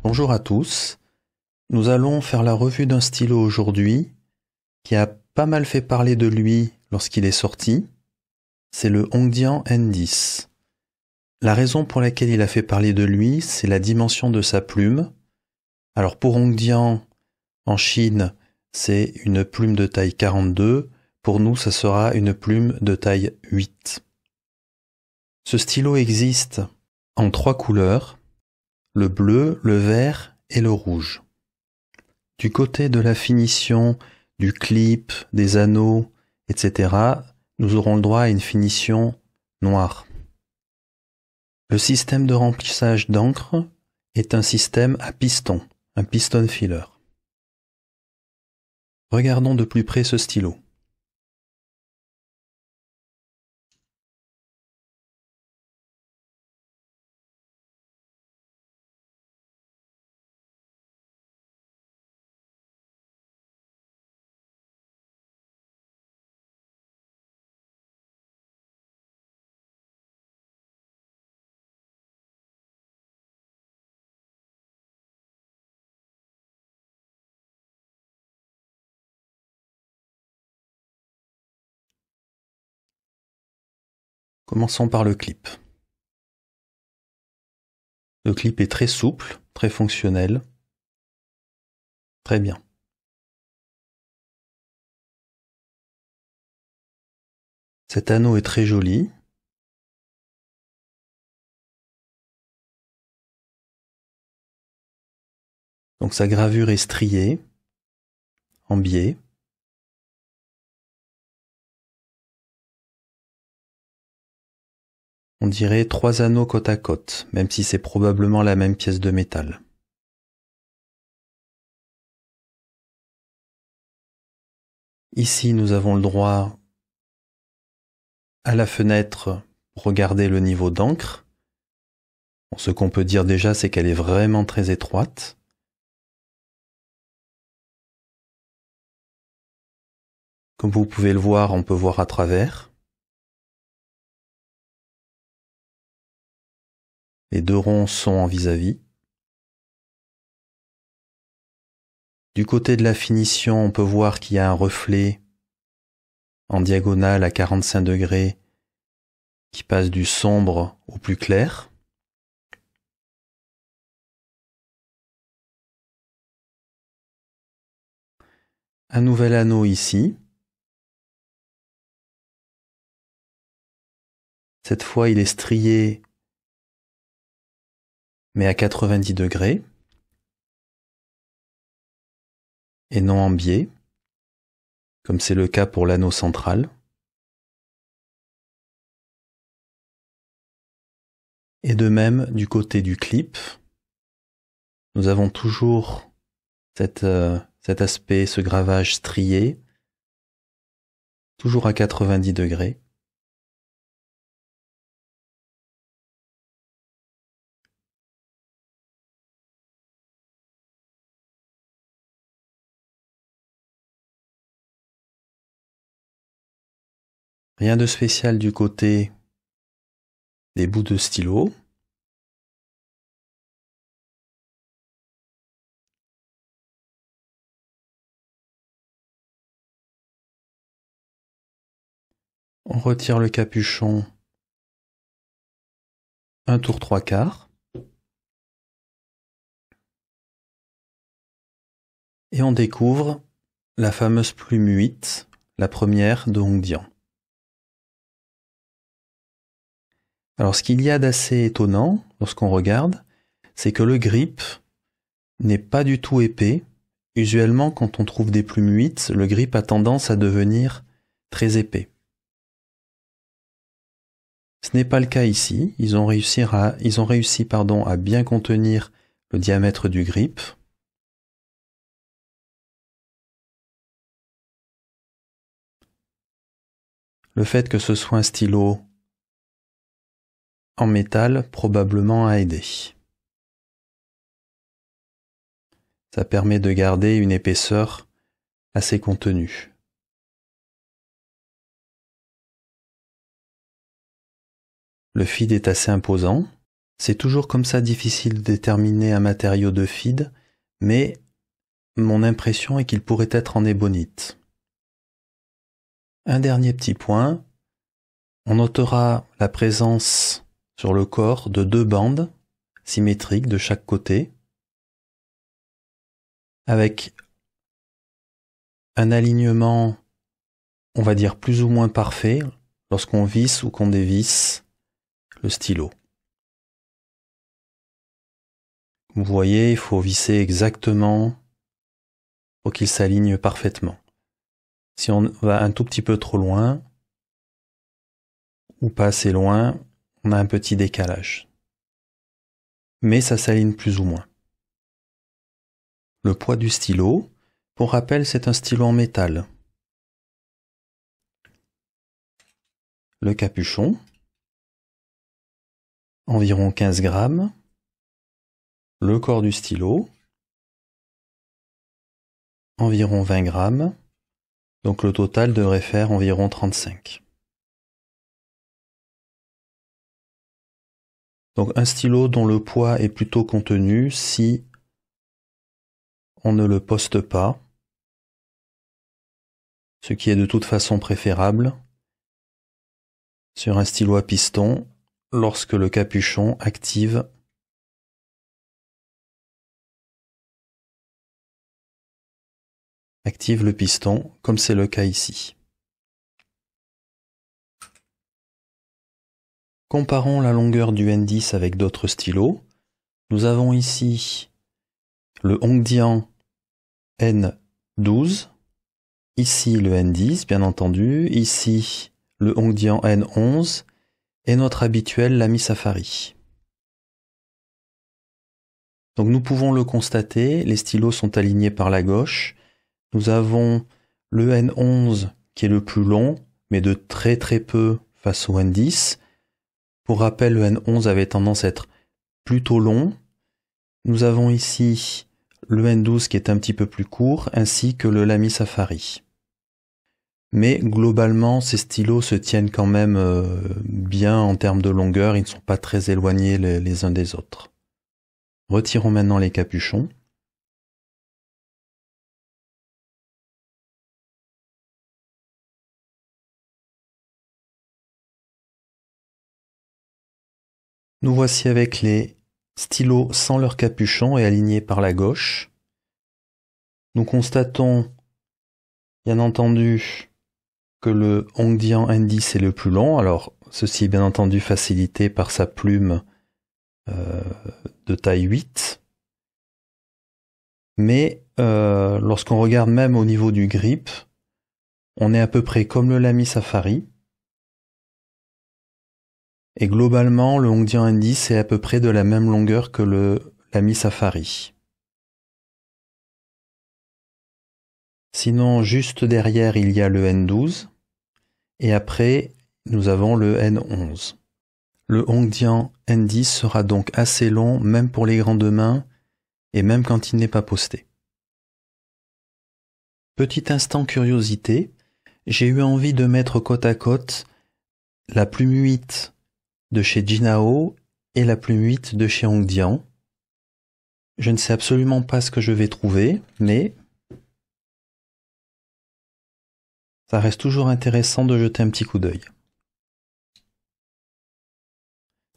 Bonjour à tous, nous allons faire la revue d'un stylo aujourd'hui qui a pas mal fait parler de lui lorsqu'il est sorti, c'est le Hongdian N10. La raison pour laquelle il a fait parler de lui, c'est la dimension de sa plume. Alors pour Hongdian, en Chine, c'est une plume de taille 42, pour nous ça sera une plume de taille 8. Ce stylo existe en 3 couleurs, le bleu, le vert et le rouge. Du côté de la finition, du clip, des anneaux, etc., nous aurons le droit à une finition noire. Le système de remplissage d'encre est un système à piston, un piston filler. Regardons de plus près ce stylo. Commençons par le clip. Le clip est très souple, très fonctionnel. Très bien. Cet anneau est très joli. Donc sa gravure est striée, en biais. On dirait 3 anneaux côte à côte, même si c'est probablement la même pièce de métal. Ici, nous avons le droit à la fenêtre pour regarder le niveau d'encre. Bon, ce qu'on peut dire déjà, c'est qu'elle est vraiment très étroite. Comme vous pouvez le voir, on peut voir à travers. Les 2 ronds sont en vis-à-vis. Du côté de la finition, on peut voir qu'il y a un reflet en diagonale à 45 degrés qui passe du sombre au plus clair. Un nouvel anneau ici. Cette fois, il est strié, mais à 90 degrés, et non en biais, comme c'est le cas pour l'anneau central. Et de même, du côté du clip, nous avons toujours cet aspect, ce gravage strié, toujours à 90 degrés. Rien de spécial du côté des bouts de stylo. On retire le capuchon un tour 3/4. Et on découvre la fameuse plume 8, la première de Hongdian. Alors ce qu'il y a d'assez étonnant lorsqu'on regarde, c'est que le grip n'est pas du tout épais. Usuellement, quand on trouve des plumes 8, le grip a tendance à devenir très épais. Ce n'est pas le cas ici. Ils ont réussi à bien contenir le diamètre du grip. Le fait que ce soit un stylo en métal probablement a aidé. Ça permet de garder une épaisseur assez contenue. Le feed est assez imposant. C'est toujours comme ça difficile de déterminer un matériau de feed, mais mon impression est qu'il pourrait être en ébonite. Un dernier petit point, on notera la présence sur le corps de 2 bandes symétriques de chaque côté, avec un alignement, on va dire plus ou moins parfait, lorsqu'on visse ou qu'on dévisse le stylo. Vous voyez, il faut visser exactement pour qu'il s'aligne parfaitement. Si on va un tout petit peu trop loin, ou pas assez loin, on a un petit décalage. Mais ça s'aligne plus ou moins. Le poids du stylo, pour rappel, c'est un stylo en métal. Le capuchon, environ 15 grammes. Le corps du stylo, environ 20 grammes. Donc le total devrait faire environ 35. Donc un stylo dont le poids est plutôt contenu si on ne le poste pas, ce qui est de toute façon préférable sur un stylo à piston lorsque le capuchon active le piston, comme c'est le cas ici. Comparons la longueur du N10 avec d'autres stylos. Nous avons ici le Hongdian N12, ici le N10 bien entendu, ici le Hongdian N11 et notre habituel Lamy Safari. Donc nous pouvons le constater, les stylos sont alignés par la gauche. Nous avons le N11 qui est le plus long, mais de très très peu face au N10. Pour rappel, le N11 avait tendance à être plutôt long. Nous avons ici le N12 qui est un petit peu plus court, ainsi que le Lamy Safari. Mais globalement, ces stylos se tiennent quand même bien en termes de longueur, ils ne sont pas très éloignés les uns des autres. Retirons maintenant les capuchons. Nous voici avec les stylos sans leur capuchon et alignés par la gauche. Nous constatons, bien entendu, que le Hongdian N10 est le plus long. Alors, ceci est bien entendu facilité par sa plume de taille 8. Mais lorsqu'on regarde même au niveau du grip, on est à peu près comme le Lamy Safari. Et globalement, le Hongdian N10 est à peu près de la même longueur que le Lamy Safari. Sinon, juste derrière, il y a le N12. Et après, nous avons le N11. Le Hongdian N10 sera donc assez long, même pour les grandes mains, et même quand il n'est pas posté. Petit instant curiosité, j'ai eu envie de mettre côte à côte la plume 8 de chez Jinhao et la plume 8 de chez Hongdian. Je ne sais absolument pas ce que je vais trouver, mais ça reste toujours intéressant de jeter un petit coup d'œil.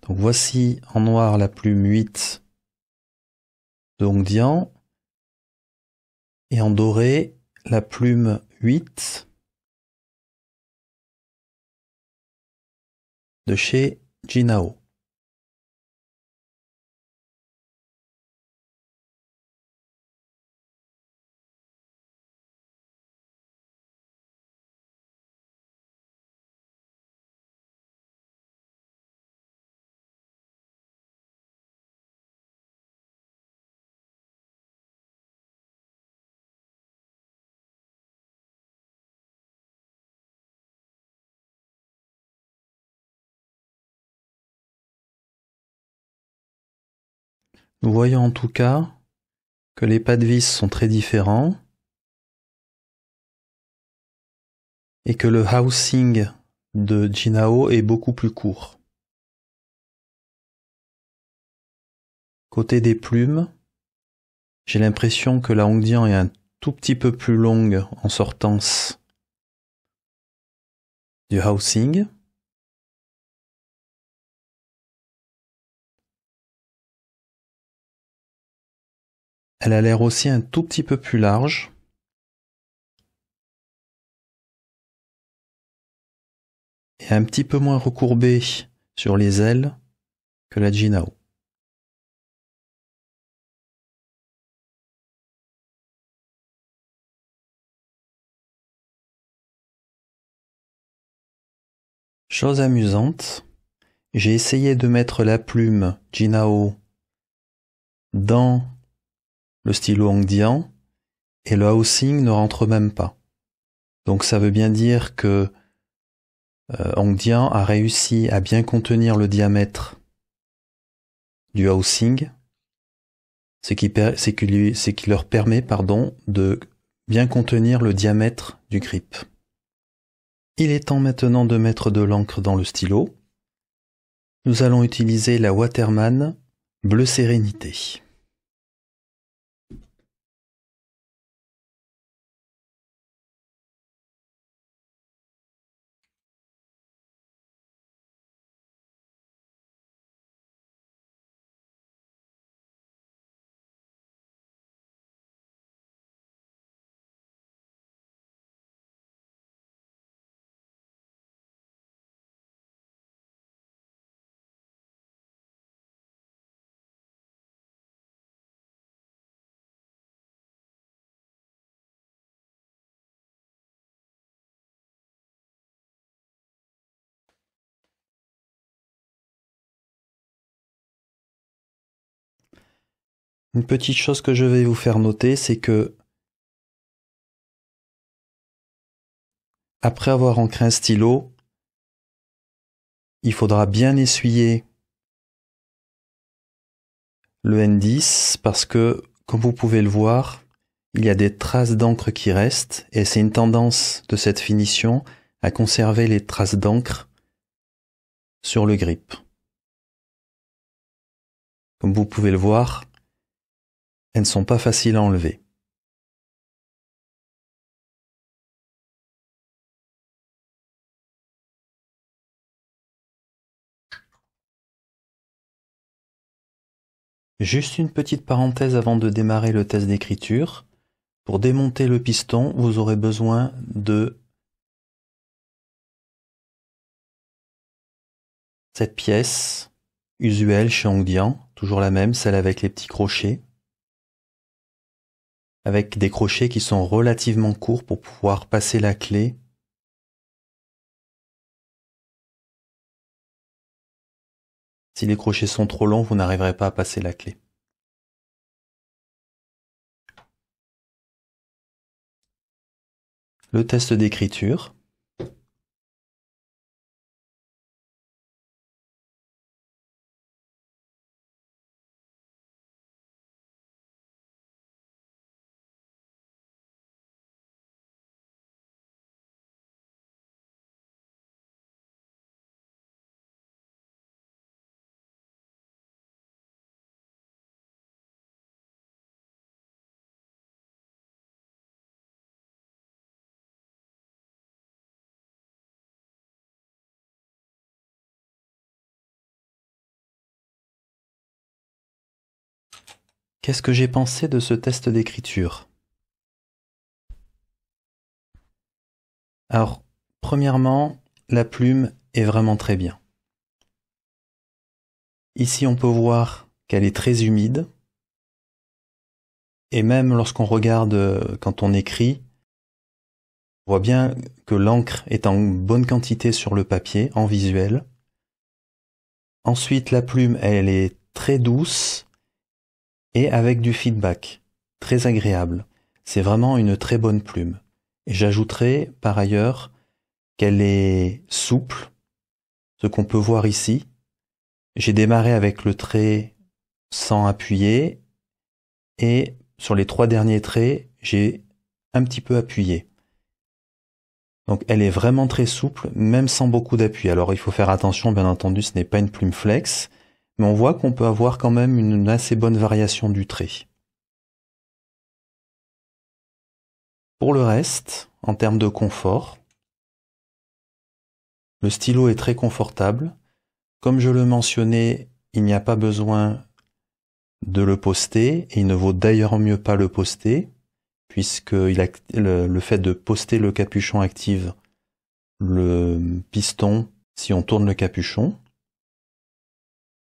Donc voici en noir la plume 8 de Hongdian et en doré la plume 8 de chez Jinhao. Nous voyons en tout cas que les pas de vis sont très différents et que le housing de Jinhao est beaucoup plus court. Côté des plumes, j'ai l'impression que la Hongdian est un tout petit peu plus longue en sortance du housing. Elle a l'air aussi un tout petit peu plus large. Et un petit peu moins recourbée sur les ailes que la Jinao. Chose amusante, j'ai essayé de mettre la plume Jinao dans le stylo Hongdian et le housing ne rentre même pas. Donc ça veut bien dire que Hongdian a réussi à bien contenir le diamètre du housing, ce qui leur permet de bien contenir le diamètre du grip. Il est temps maintenant de mettre de l'encre dans le stylo. Nous allons utiliser la Waterman Bleu Sérénité. Une petite chose que je vais vous faire noter, c'est que après avoir ancré un stylo, il faudra bien essuyer le N10 parce que, comme vous pouvez le voir, il y a des traces d'encre qui restent et c'est une tendance de cette finition à conserver les traces d'encre sur le grip. Comme vous pouvez le voir, elles ne sont pas faciles à enlever. Juste une petite parenthèse avant de démarrer le test d'écriture. Pour démonter le piston, vous aurez besoin de cette pièce usuelle chez Hongdian, toujours la même, celle avec les petits crochets, avec des crochets qui sont relativement courts pour pouvoir passer la clé . Si les crochets sont trop longs, vous n'arriverez pas à passer la clé. Le test d'écriture. Qu'est-ce que j'ai pensé de ce test d'écriture? Alors, premièrement, la plume est vraiment très bien. Ici, on peut voir qu'elle est très humide. Et même lorsqu'on regarde, quand on écrit, on voit bien que l'encre est en bonne quantité sur le papier, en visuel. Ensuite, la plume, elle est très douce et avec du feedback, très agréable. C'est vraiment une très bonne plume. Et j'ajouterai par ailleurs qu'elle est souple, ce qu'on peut voir ici. J'ai démarré avec le trait sans appuyer et sur les 3 derniers traits, j'ai un petit peu appuyé. Donc elle est vraiment très souple, même sans beaucoup d'appui. Alors il faut faire attention, bien entendu, ce n'est pas une plume flex, mais on voit qu'on peut avoir quand même une assez bonne variation du trait. Pour le reste, en termes de confort, le stylo est très confortable. Comme je le mentionnais, il n'y a pas besoin de le poster, et il ne vaut d'ailleurs mieux pas le poster, puisque le fait de poster le capuchon active le piston si on tourne le capuchon.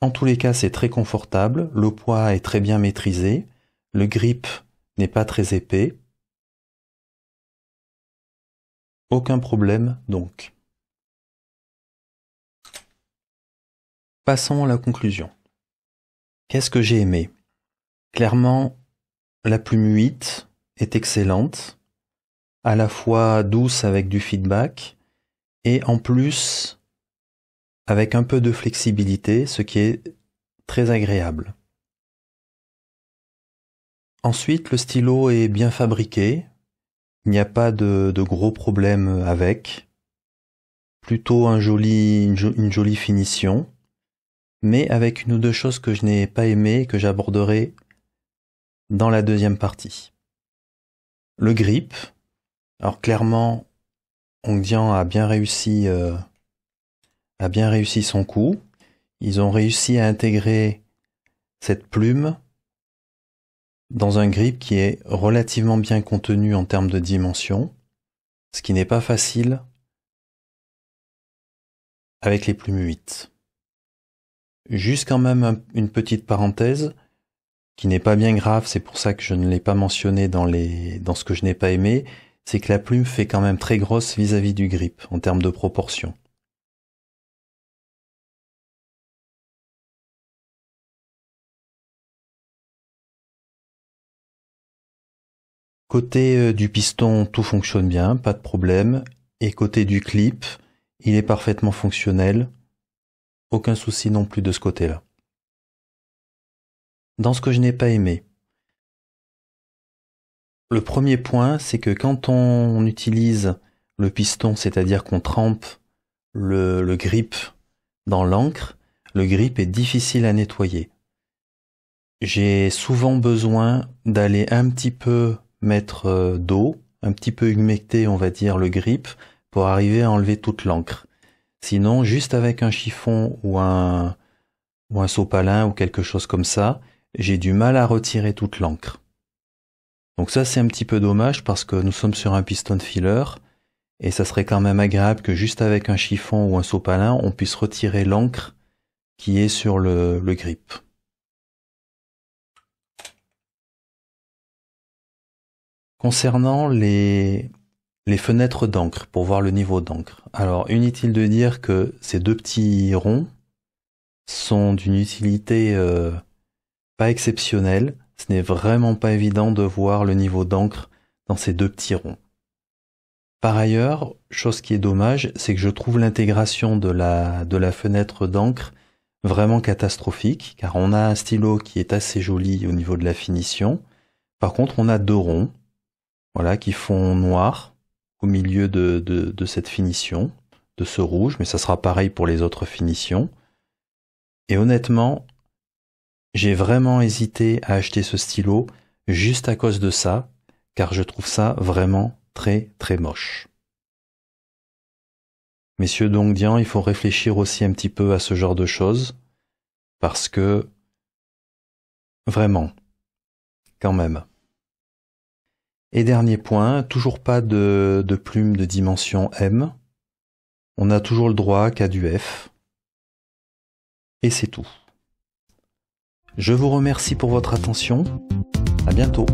En tous les cas, c'est très confortable, le poids est très bien maîtrisé, le grip n'est pas très épais. Aucun problème donc. Passons à la conclusion. Qu'est-ce que j'ai aimé? Clairement, la plume 8 est excellente, à la fois douce avec du feedback, et en plus avec un peu de flexibilité, ce qui est très agréable. Ensuite, le stylo est bien fabriqué, il n'y a pas de gros problèmes avec, plutôt une jolie finition, mais avec une ou deux choses que je n'ai pas aimées et que j'aborderai dans la deuxième partie. Le grip, alors clairement, Hongdian a bien réussi son coup. Ils ont réussi à intégrer cette plume dans un grip qui est relativement bien contenu en termes de dimension, ce qui n'est pas facile avec les plumes 8. Juste quand même une petite parenthèse, qui n'est pas bien grave, c'est pour ça que je ne l'ai pas mentionné dans ce que je n'ai pas aimé, c'est que la plume fait quand même très grosse vis-à-vis du grip, en termes de proportion. Côté du piston, tout fonctionne bien, pas de problème. Et côté du clip, il est parfaitement fonctionnel. Aucun souci non plus de ce côté-là. Dans ce que je n'ai pas aimé, le premier point, c'est que quand on utilise le piston, c'est-à-dire qu'on trempe le grip dans l'encre, le grip est difficile à nettoyer. J'ai souvent besoin d'aller un petit peu mettre d'eau, un petit peu humecter, on va dire, le grip, pour arriver à enlever toute l'encre. Sinon, juste avec un chiffon ou un sopalin ou quelque chose comme ça, j'ai du mal à retirer toute l'encre. Donc ça, c'est un petit peu dommage parce que nous sommes sur un piston filler et ça serait quand même agréable que juste avec un chiffon ou un sopalin, on puisse retirer l'encre qui est sur le grip. Concernant les fenêtres d'encre, pour voir le niveau d'encre. Alors, inutile de dire que ces deux petits ronds sont d'une utilité pas exceptionnelle. Ce n'est vraiment pas évident de voir le niveau d'encre dans ces deux petits ronds. Par ailleurs, chose qui est dommage, c'est que je trouve l'intégration de la fenêtre d'encre vraiment catastrophique, car on a un stylo qui est assez joli au niveau de la finition. Par contre, on a deux ronds, voilà, qui font noir au milieu de cette finition, de ce rouge, mais ça sera pareil pour les autres finitions. Et honnêtement, j'ai vraiment hésité à acheter ce stylo juste à cause de ça, car je trouve ça vraiment très très moche. Messieurs d'Hongdian, il faut réfléchir aussi un petit peu à ce genre de choses, parce que vraiment, quand même. Et dernier point, toujours pas de plume de dimension M. On a toujours le droit qu'à du F. Et c'est tout. Je vous remercie pour votre attention. À bientôt.